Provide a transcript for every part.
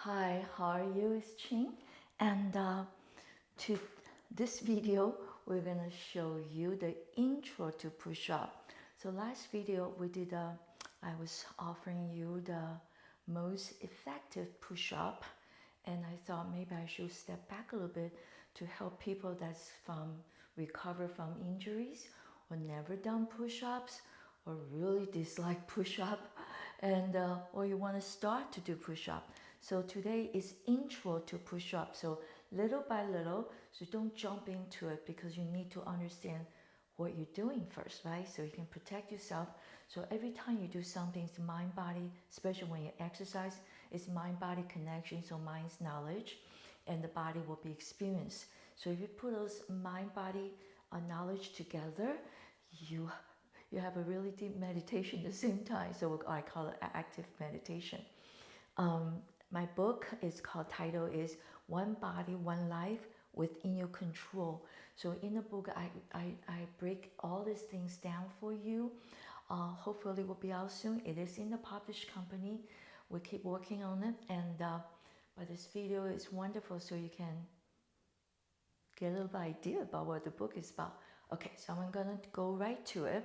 Hi, how are you? It's Ching, and to this video, we're gonna show you the intro to push up. So last video we did, I was offering you the most effective push up, and I thought maybe I should step back a little bit to help people that's recover from injuries or never done push-ups or really dislike push-up and or you want to start to do push-up. So today is intro to push-up. So little by little, so don't jump into it because you need to understand what you're doing first, right? So you can protect yourself. So every time you do something, it's mind body, especially when you exercise, it's mind body connection. So mind's knowledge and the body will be experience. So if you put those mind body knowledge together, you have a really deep meditation at the same time. So I call it active meditation. My book is called, title is One Body, One Life Within Your Control. So in the book, I break all these things down for you. Hopefully it will be out soon. It is in the published company. We keep working on it. And but this video is wonderful so you can get a little idea about what the book is about. Okay, so I'm gonna go right to it.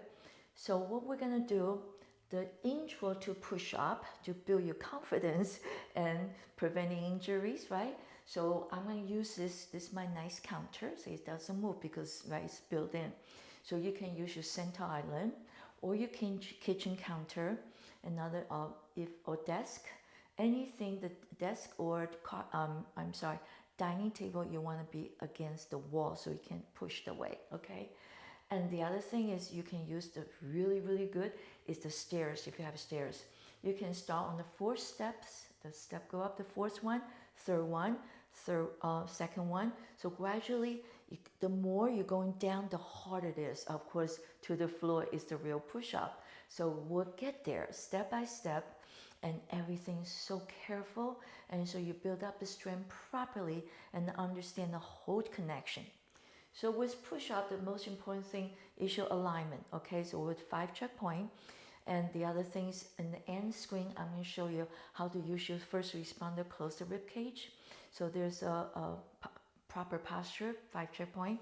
So what we're gonna do, the intro to push up to build your confidence and preventing injuries, right? So I'm gonna use this is my nice counter, so it doesn't move because right, it's built in. So you can use your center island or your kitchen counter, another or desk, anything, the desk or dining table, you want to be against the wall so you can push the weight, okay? And the other thing is you can use the really good is the stairs. If you have stairs, you can start on the 4 steps. The step go up, the fourth one, third one, second one. So gradually, the more you're going down, the harder it is. Of course, to the floor is the real push-up. So we'll get there step by step, and everything's so careful, and so you build up the strength properly and understand the whole connection. So with push-up, the most important thing is your alignment, okay? So with 5 checkpoint, and the other things in the end screen, I'm going to show you how to use your first responder close the rib cage. So there's a proper posture, 5 checkpoint,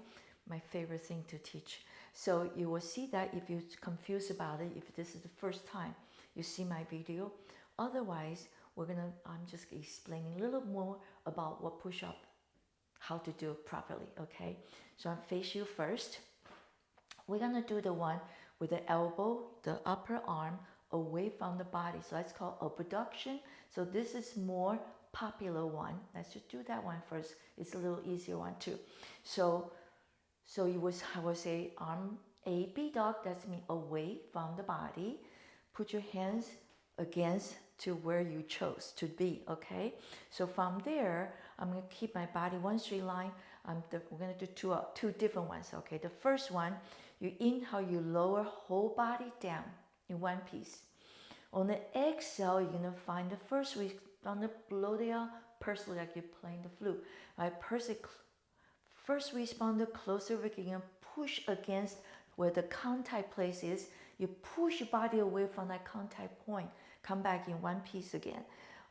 my favorite thing to teach. So you will see that if you're confused about it, if this is the first time you see my video. Otherwise, I'm just explaining a little more about what push-up, how to do it properly, okay? So I'll face you first. We're gonna do the one with the elbow, the upper arm away from the body. So that's called abduction. So this is more popular one. Let's just do that one first. It's a little easier one too. So I will say arm A, B dog, that's mean away from the body. Put your hands against to where you chose to be, okay? So from there, I'm gonna keep my body one straight line. We're gonna do two different ones, okay? The first one, you inhale, you lower whole body down in one piece. On the exhale, you're gonna find the first on the below there, person like you're playing the flute, right? First responder closer, you're gonna push against where the contact place is. You push your body away from that contact point. Come back in one piece again.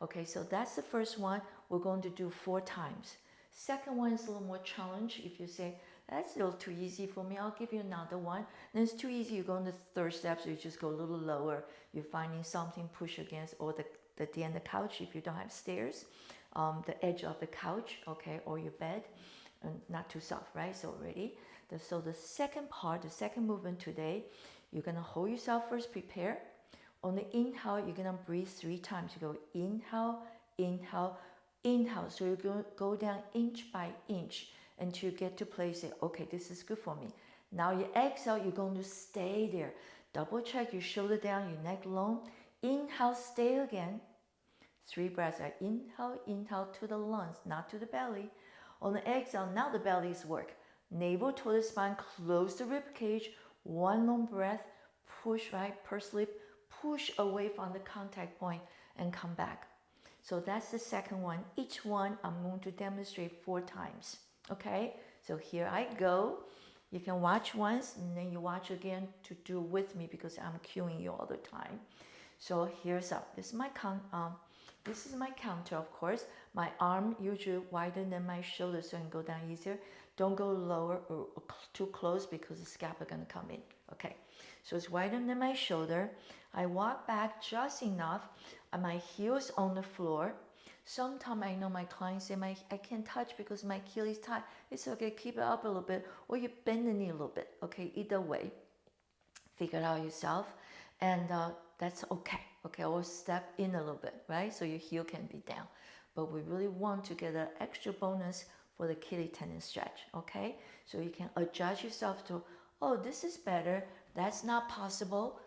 Okay, so that's the first one. We're going to do 4 times. Second one is a little more challenge. If you say, that's a little too easy for me, I'll give you another one. Then it's too easy, you go on the third step, so you just go a little lower. You're finding something push against, or the end of the couch if you don't have stairs, the edge of the couch, okay, or your bed. And not too soft, right? So ready? So the second part, the second movement today, you're gonna hold yourself first, prepare. On the inhale, you're gonna breathe 3 times. You go inhale, inhale, inhale. So you're gonna go down inch by inch until you get to place it. Okay, this is good for me. Now you exhale, you're going to stay there. Double check your shoulder down, your neck long. Inhale, stay again. 3 breaths. Inhale, inhale to the lungs, not to the belly. On the exhale, now the belly's work. Navel toward the spine, close the rib cage. 1 long breath, push right, purse lip, push away from the contact point and come back. So that's the second one. Each one I'm going to demonstrate 4 times. Okay, so here I go. You can watch once and then you watch again to do with me because I'm cueing you all the time. So here's up. This is my this is my counter, of course. My arm usually wider than my shoulder so I can go down easier. Don't go lower or too close because the scap are going to come in. Okay, so it's wider than my shoulder. I walk back just enough. My heels on the floor. Sometimes I know my clients say I can't touch because my heel is tight. It's okay, keep it up a little bit, or you bend the knee a little bit. Okay, either way, figure it out yourself, and that's okay. Okay, or step in a little bit, right? So your heel can be down. But we really want to get an extra bonus for the Achilles tendon stretch. Okay, so you can adjust yourself to, oh, this is better. That's not possible.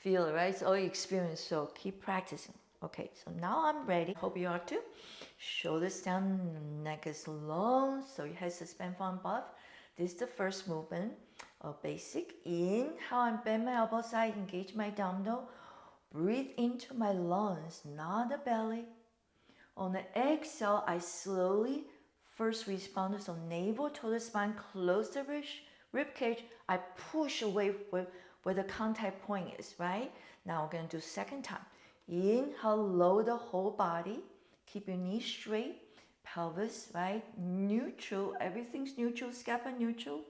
Feel it, right? It's all experience. So keep practicing. Okay, so now I'm ready. Hope you are too. Shoulders down, neck is long, so your head suspend from above. This is the first movement. A basic. Inhale and bend my elbow side, engage my abdominal. Breathe into my lungs, not the belly. On the exhale, I slowly first respond. So navel to the spine, close the rib cage. I push away where the contact point is, right? Now we're going to do second time. Inhale, lower the whole body. Keep your knees straight. Pelvis, right? Neutral. Everything's neutral. Scapula neutral.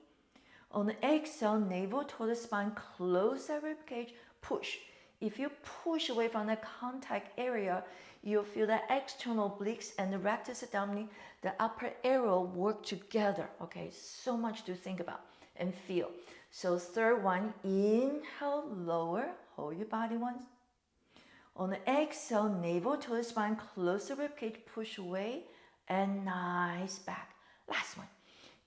On the exhale, navel to the spine. Close the rib cage. Push. If you push away from the contact area, you'll feel the external obliques and the rectus abdominis, the upper arrow work together. Okay, so much to think about and feel. So third one, inhale, lower, hold your body once. On the exhale, navel to the spine, close the ribcage, push away, and nice back. Last one.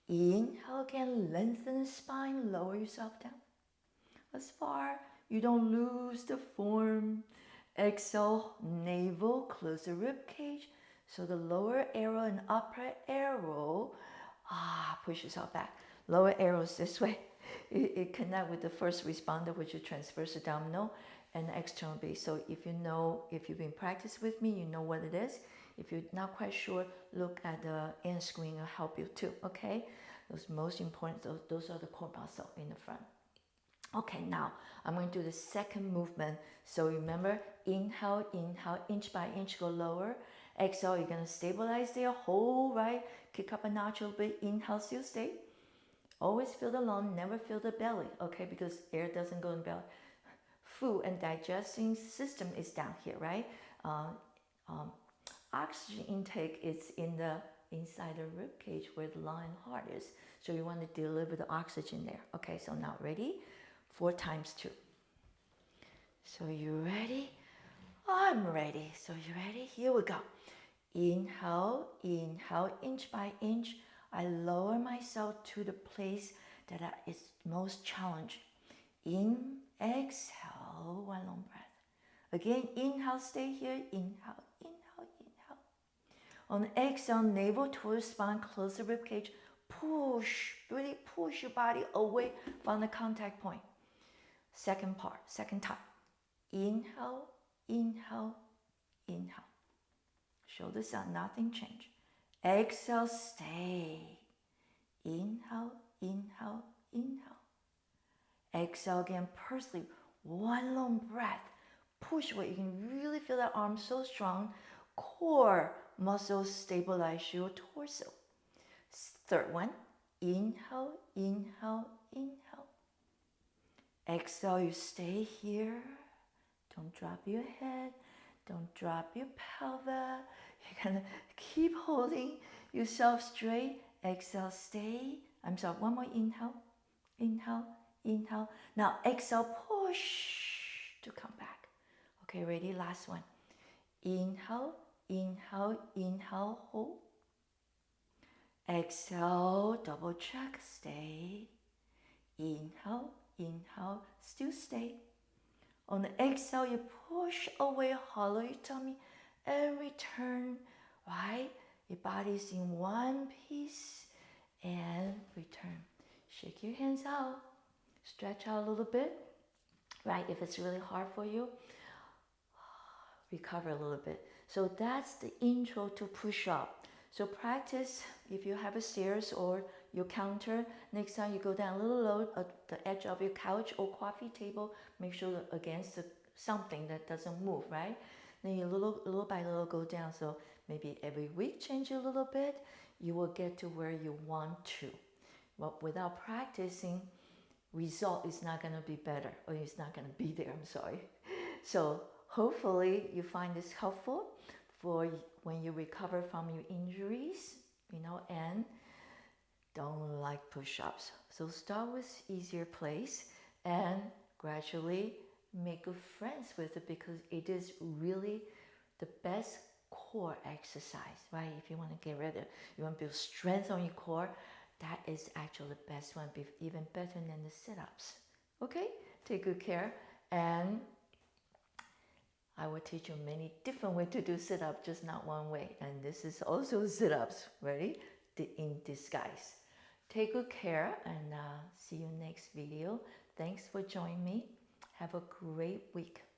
Inhale again, lengthen the spine, lower yourself down. As far you don't lose the form. Exhale, navel, close the ribcage. So the lower arrow and upper arrow, push yourself back. Lower arrows this way. It connect with the first responder, which is transverse abdominal and the external base. So if you know, if you've been practicing with me, you know what it is. If you're not quite sure, look at the end screen, it'll help you too, okay? Those most important, those are the core muscle in the front. Okay, now I'm going to do the second movement. So remember, inhale, inhale, inch by inch, go lower. Exhale, you're going to stabilize there, hold, right? Kick up a notch a little bit. Inhale, still stay. Always feel the lung, never feel the belly, okay? Because air doesn't go in the belly. Food and digesting system is down here, right? Oxygen intake is inside the rib cage where the lung and heart is. So you want to deliver the oxygen there. Okay, so now ready? 4 times 2. So you ready? I'm ready. So you ready? Here we go. Inhale, inhale, inch by inch. I lower myself to the place that is most challenged. In, exhale, one long breath. Again, inhale, stay here. Inhale, inhale, inhale. On the exhale, navel towards spine, close the rib cage. Push, really push your body away from the contact point. Second part, second time. Inhale, inhale, inhale. Shoulders down, nothing changed. Exhale, stay. Inhale, inhale, inhale. Exhale again, pursely, one long breath. Push away. You can really feel that arm so strong. Core muscles stabilize your torso. Third one, inhale, inhale, inhale. Exhale, you stay here. Don't drop your head. Don't drop your pelvis. You're gonna keep holding yourself straight. Exhale, stay. I'm sorry, one more inhale. Inhale, inhale. Now exhale, push to come back. Okay, ready? Last one. Inhale, inhale, inhale, hold. Exhale, double check, stay. Inhale, inhale, still stay. On the exhale, you push away, hollow your tummy, and return, right? Your body's in one piece, and return. Shake your hands out, stretch out a little bit, right? If it's really hard for you, recover a little bit. So that's the intro to push up. So practice if you have a stairs or your counter. Next time you go down a little low at the edge of your couch or coffee table, make sure that against something that doesn't move, right? then you little by little go down. So maybe every week change a little bit, you will get to where you want to. But without practicing, result is not going to be better, or it's not going to be there. I'm sorry. So hopefully you find this helpful for when you recover from your injuries, and don't like push-ups. So start with easier place and gradually make good friends with it, because it is really the best core exercise, right? If you want to get rid of, you want to build strength on your core, that is actually the best one, even better than the sit-ups. Okay, take good care, and I will teach you many different ways to do sit-up, just not one way. And this is also sit-ups, ready? In disguise. Take good care, and see you next video. Thanks for joining me. Have a great week.